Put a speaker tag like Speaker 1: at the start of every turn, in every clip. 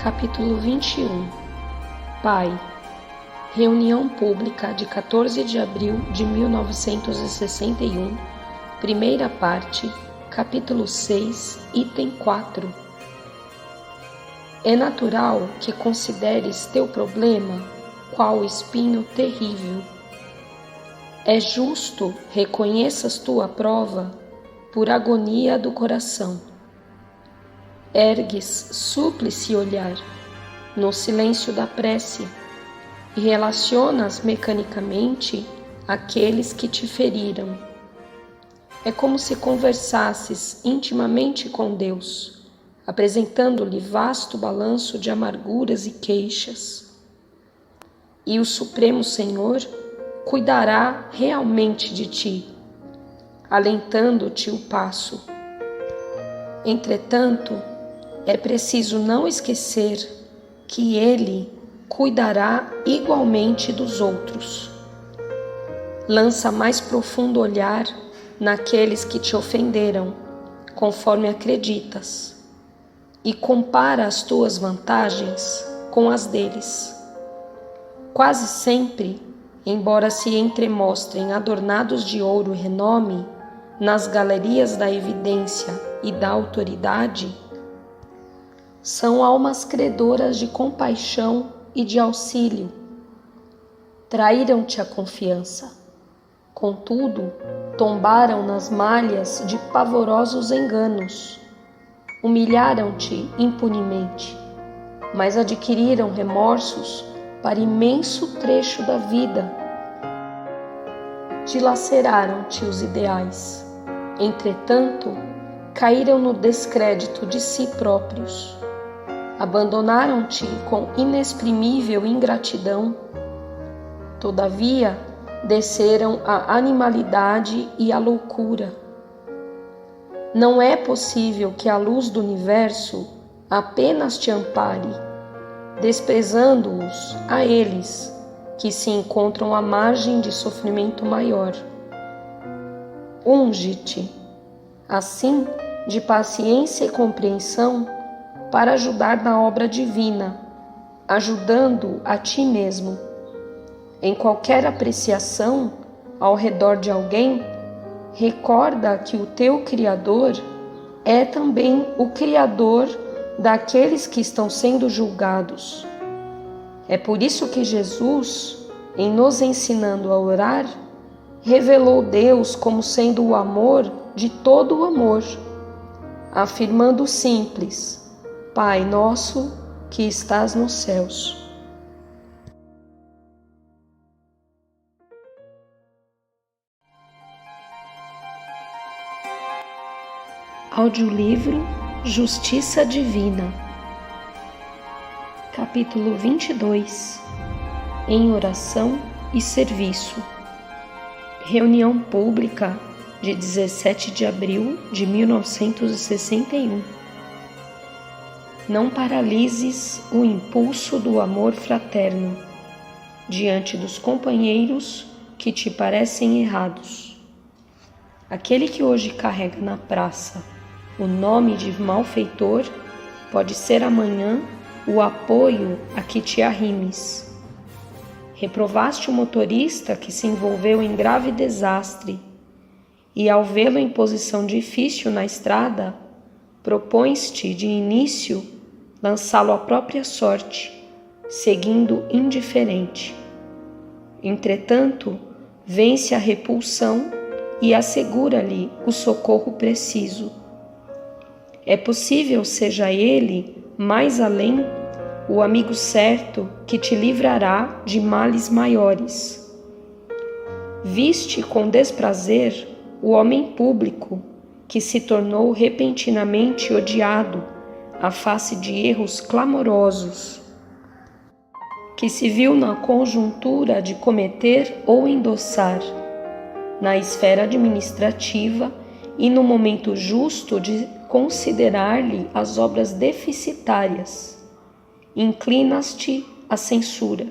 Speaker 1: Capítulo 21. Pai. Reunião pública de 14 de abril de 1961, primeira parte, capítulo 6, item 4. É natural que consideres teu problema qual espinho terrível. É justo reconheças tua prova por agonia do coração. Ergues súplice olhar no silêncio da prece e relacionas mecanicamente aqueles que te feriram. É como se conversasses intimamente com Deus, apresentando-lhe vasto balanço de amarguras e queixas. E o Supremo Senhor cuidará realmente de ti, alentando-te o passo. Entretanto, é preciso não esquecer que Ele cuidará igualmente dos outros. Lança mais profundo olhar naqueles que te ofenderam, conforme acreditas, e compara as tuas vantagens com as deles. Quase sempre, embora se entremostrem adornados de ouro e renome nas galerias da evidência e da autoridade, são almas credoras de compaixão e de auxílio. Traíram-te a confiança. Contudo, tombaram nas malhas de pavorosos enganos. Humilharam-te impunemente, mas adquiriram remorsos para imenso trecho da vida. Dilaceraram-te os ideais. Entretanto, caíram no descrédito de si próprios. Abandonaram-te com inexprimível ingratidão. Todavia, desceram a animalidade e a loucura. Não é possível que a luz do universo apenas te ampare, desprezando-os a eles, que se encontram à margem de sofrimento maior. Unge-te, assim, de paciência e compreensão, para ajudar na obra divina, ajudando a ti mesmo. Em qualquer apreciação ao redor de alguém, recorda que o teu Criador é também o Criador daqueles que estão sendo julgados. É por isso que Jesus, em nos ensinando a orar, revelou Deus como sendo o amor de todo o amor, afirmando o simples: Pai nosso que estás nos céus. Audiolivro Justiça Divina. Capítulo 22. Em oração e serviço. Reunião pública de 17 de abril de 1961. Não paralises o impulso do amor fraterno diante dos companheiros que te parecem errados. Aquele que hoje carrega na praça o nome de malfeitor pode ser amanhã o apoio a que te arrimes. Reprovaste o motorista que se envolveu em grave desastre e, ao vê-lo em posição difícil na estrada, propões-te de início lançá-lo à própria sorte, seguindo indiferente. Entretanto, vence a repulsão e assegura-lhe o socorro preciso. É possível seja ele, mais além, o amigo certo que te livrará de males maiores. Viste com desprazer o homem público que se tornou repentinamente odiado à face de erros clamorosos, que se viu na conjuntura de cometer ou endossar, na esfera administrativa e no momento justo de considerar-lhe as obras deficitárias. Inclinas-te à censura.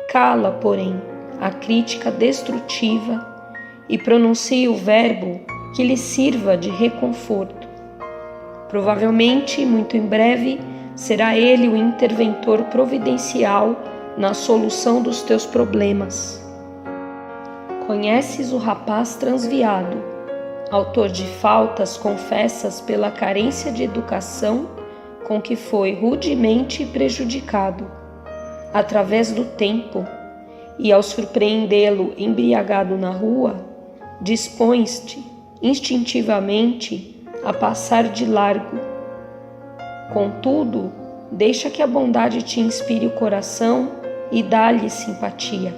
Speaker 1: Cala, porém, a crítica destrutiva e pronuncia o verbo que lhe sirva de reconforto. Provavelmente, muito em breve, será Ele o interventor providencial na solução dos teus problemas. Conheces o rapaz transviado, autor de faltas confessas pela carência de educação com que foi rudemente prejudicado, através do tempo, e ao surpreendê-lo embriagado na rua, dispões-te instintivamente a passar de largo. Contudo, deixa que a bondade te inspire o coração e dá-lhe simpatia.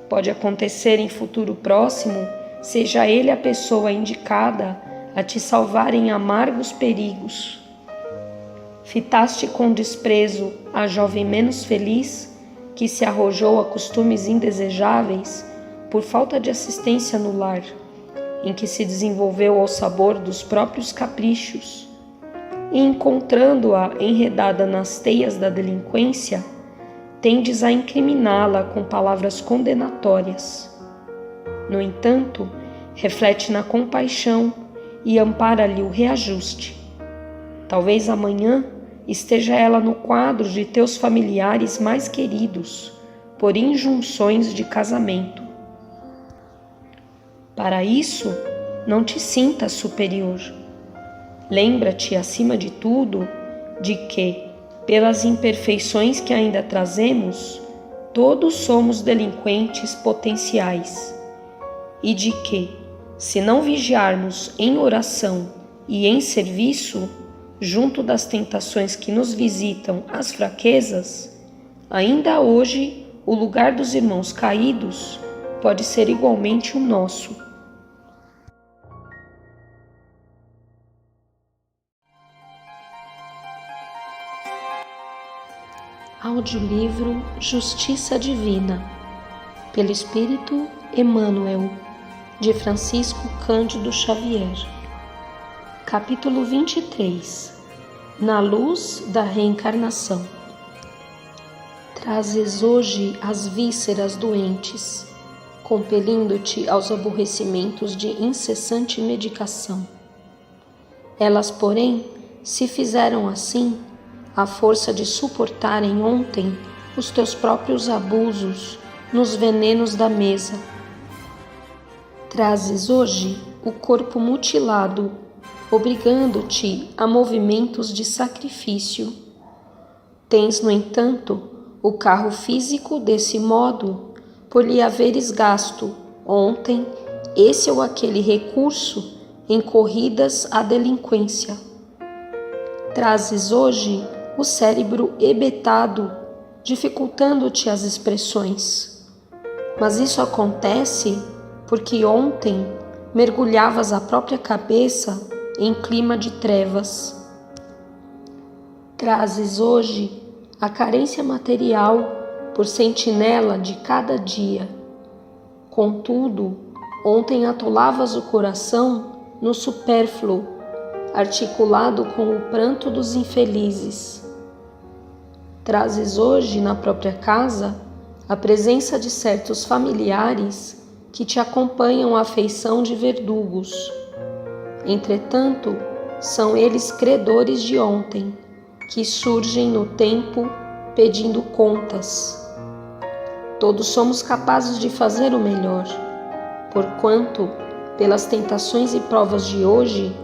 Speaker 1: Pode acontecer em futuro próximo, seja ele a pessoa indicada a te salvar em amargos perigos. Fitaste com desprezo a jovem menos feliz, que se arrojou a costumes indesejáveis por falta de assistência no lar, em que se desenvolveu ao sabor dos próprios caprichos, e encontrando-a enredada nas teias da delinquência, tendes a incriminá-la com palavras condenatórias. No entanto, reflete na compaixão e ampara-lhe o reajuste. Talvez amanhã esteja ela no quadro de teus familiares mais queridos, por injunções de casamento. Para isso, não te sintas superior. Lembra-te, acima de tudo, de que, pelas imperfeições que ainda trazemos, todos somos delinquentes potenciais, e de que, se não vigiarmos em oração e em serviço, junto das tentações que nos visitam as fraquezas, ainda hoje o lugar dos irmãos caídos pode ser igualmente o nosso. Audiolivro Justiça Divina, pelo Espírito Emmanuel, de Francisco Cândido Xavier. Capítulo 23. Na luz da reencarnação. Trazes hoje as vísceras doentes, compelindo-te aos aborrecimentos de incessante medicação. Elas, porém, se fizeram assim à força de suportarem ontem os teus próprios abusos nos venenos da mesa. Trazes hoje o corpo mutilado, obrigando-te a movimentos de sacrifício. Tens, no entanto, o carro físico desse modo, por lhe haveres gasto ontem esse ou aquele recurso em corridas à delinquência. Trazes hoje o cérebro hebetado, dificultando-te as expressões. Mas isso acontece porque ontem mergulhavas a própria cabeça em clima de trevas. Trazes hoje a carência material por sentinela de cada dia. Contudo, ontem atolavas o coração no supérfluo, articulado com o pranto dos infelizes. Trazes hoje na própria casa a presença de certos familiares que te acompanham à feição de verdugos. Entretanto, são eles credores de ontem, que surgem no tempo pedindo contas. Todos somos capazes de fazer o melhor, porquanto, pelas tentações e provas de hoje,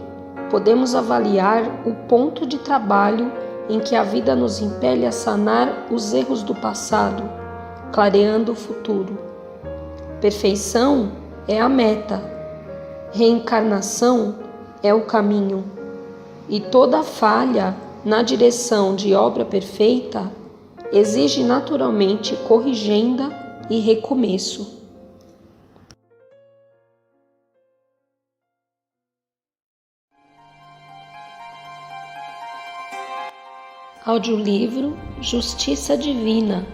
Speaker 1: podemos avaliar o ponto de trabalho em que a vida nos impele a sanar os erros do passado, clareando o futuro. Perfeição é a meta, reencarnação é o caminho, e toda falha na direção de obra perfeita exige naturalmente corrigenda e recomeço. Audiolivro Justiça Divina,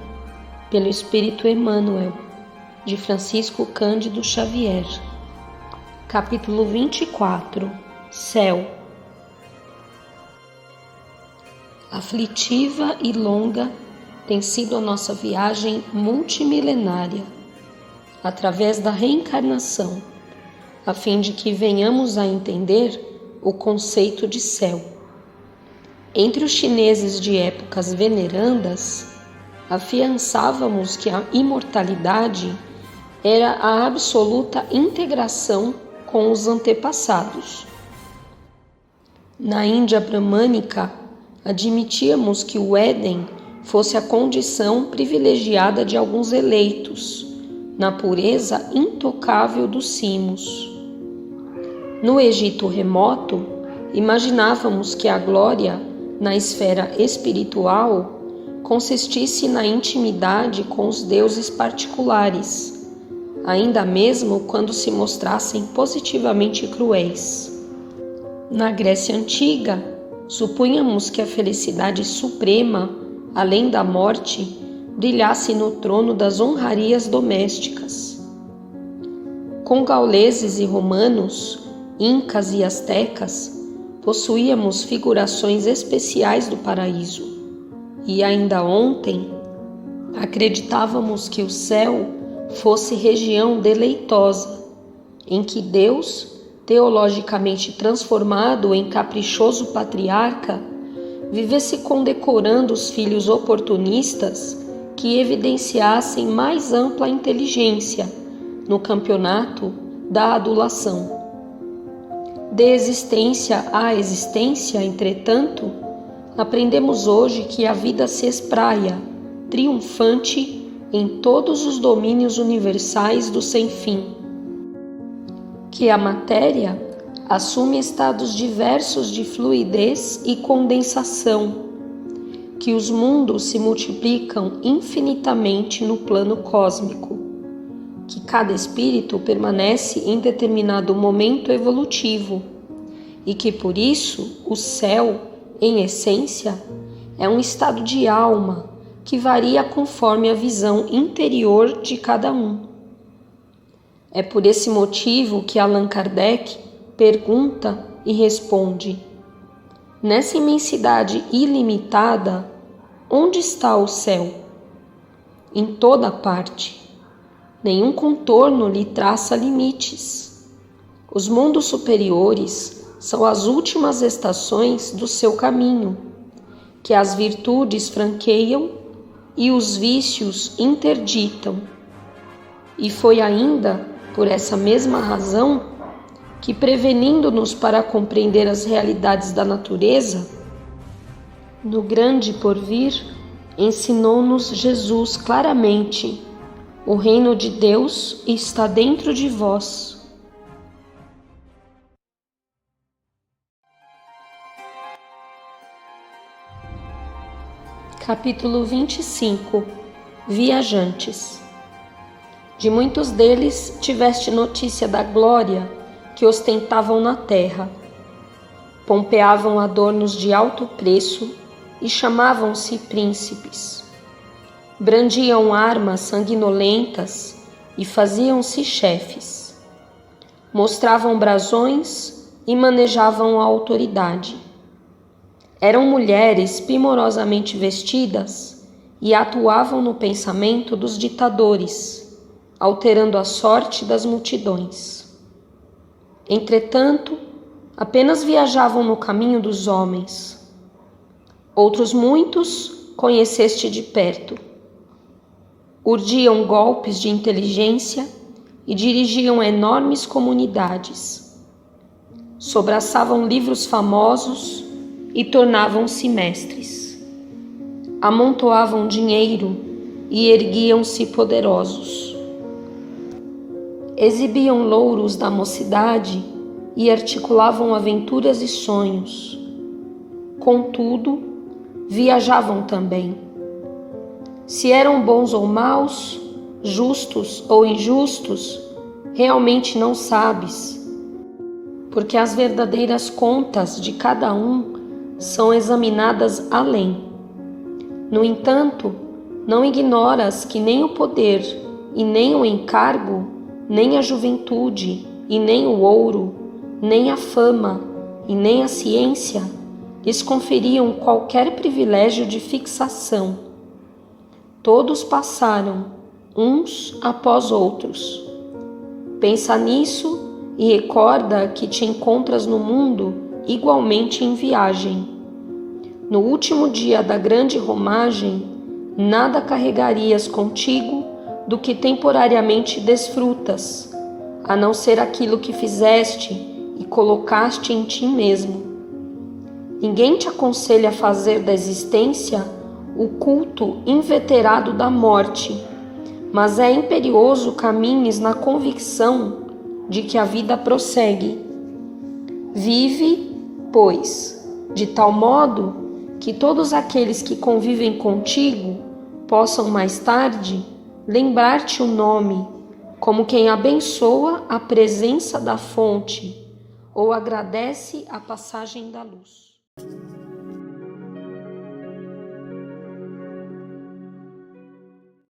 Speaker 1: pelo Espírito Emmanuel, de Francisco Cândido Xavier. Capítulo 24. Céu. Aflitiva e longa tem sido a nossa viagem multimilenária, através da reencarnação, a fim de que venhamos a entender o conceito de céu. Entre os chineses de épocas venerandas, afiançávamos que a imortalidade era a absoluta integração com os antepassados. Na Índia bramânica, admitíamos que o Éden fosse a condição privilegiada de alguns eleitos, na pureza intocável dos cimos. No Egito remoto, imaginávamos que a glória, na esfera espiritual, consistisse na intimidade com os deuses particulares, ainda mesmo quando se mostrassem positivamente cruéis. Na Grécia Antiga, supunhamos que a felicidade suprema, além da morte, brilhasse no trono das honrarias domésticas. Com gauleses e romanos, incas e astecas, possuíamos figurações especiais do paraíso. E ainda ontem, acreditávamos que o céu fosse região deleitosa, em que Deus, teologicamente transformado em caprichoso patriarca, vivesse condecorando os filhos oportunistas que evidenciassem mais ampla inteligência no campeonato da adulação. De existência à existência, entretanto, aprendemos hoje que a vida se espraia, triunfante, em todos os domínios universais do sem-fim. Que a matéria assume estados diversos de fluidez e condensação, que os mundos se multiplicam infinitamente no plano cósmico, que cada espírito permanece em determinado momento evolutivo e que, por isso, o céu, em essência, é um estado de alma que varia conforme a visão interior de cada um. É por esse motivo que Allan Kardec pergunta e responde: nessa imensidade ilimitada, onde está o céu? Em toda parte. Nenhum contorno lhe traça limites. Os mundos superiores são as últimas estações do seu caminho, que as virtudes franqueiam e os vícios interditam. E foi ainda por essa mesma razão que, prevenindo-nos para compreender as realidades da natureza, no grande porvir, ensinou-nos Jesus claramente: o reino de Deus está dentro de vós. Capítulo 25. Viajantes. De muitos deles tiveste notícia da glória que ostentavam na terra. Pompeavam adornos de alto preço e chamavam-se príncipes. Brandiam armas sanguinolentas e faziam-se chefes. Mostravam brasões e manejavam a autoridade. Eram mulheres primorosamente vestidas e atuavam no pensamento dos ditadores, alterando a sorte das multidões. Entretanto, apenas viajavam no caminho dos homens. Outros muitos conheceste de perto. Urdiam golpes de inteligência e dirigiam enormes comunidades. Sobraçavam livros famosos e tornavam-se mestres. Amontoavam dinheiro e erguiam-se poderosos. Exibiam louros da mocidade e articulavam aventuras e sonhos. Contudo, viajavam também. Se eram bons ou maus, justos ou injustos, realmente não sabes, porque as verdadeiras contas de cada um são examinadas além. No entanto, não ignoras que nem o poder e nem o encargo, nem a juventude e nem o ouro, nem a fama e nem a ciência lhes conferiam qualquer privilégio de fixação. Todos passaram, uns após outros. Pensa nisso e recorda que te encontras no mundo igualmente em viagem. No último dia da grande romagem, nada carregarias contigo do que temporariamente desfrutas, a não ser aquilo que fizeste e colocaste em ti mesmo. Ninguém te aconselha a fazer da existência o culto inveterado da morte, mas é imperioso caminhes na convicção de que a vida prossegue. Vive, pois, de tal modo que todos aqueles que convivem contigo possam mais tarde lembrar-te o nome, como quem abençoa a presença da fonte ou agradece a passagem da luz.